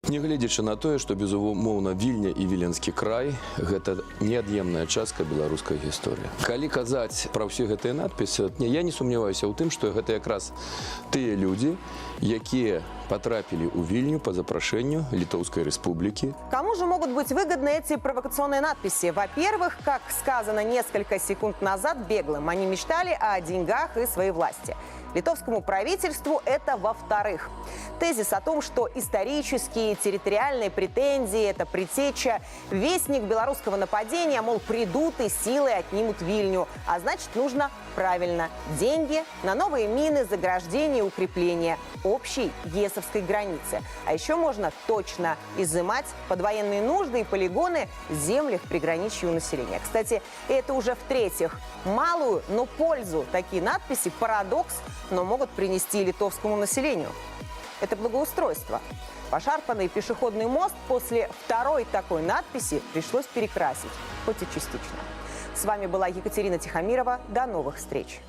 Нягледзячы на тое, што, безумоўна, Вільня і Віленскі край – гэта неад'емная частка беларускай гісторыі. Калі казаць пра ўсе гэтыя надпісы, я не сумняваюся ў тым, што гэта якраз тыя людзі, якія потрапили у Вильню по запрошению Литовской Республики. Кому же могут быть выгодны эти провокационные надписи? Во-первых, как сказано несколько секунд назад беглым, они мечтали о деньгах и своей власти. Литовскому правительству это во-вторых. Тезис о том, что исторические территориальные претензии – это предтеча, вестник белорусского нападения, мол, придут и силой отнимут Вильню. А значит, нужно правильно – деньги на новые мины, заграждения, укрепления общей ЕСовской границы. А еще можно точно изымать под военные нужды и полигоны земли в приграничье у населения. Кстати, это уже в-третьих. Малую, но пользу такие надписи – парадокс, но могут принести литовскому населению. Это благоустройство. Пошарпанный пешеходный мост после второй такой надписи пришлось перекрасить, хоть и частично. С вами была Екатерина Тихомирова. До новых встреч!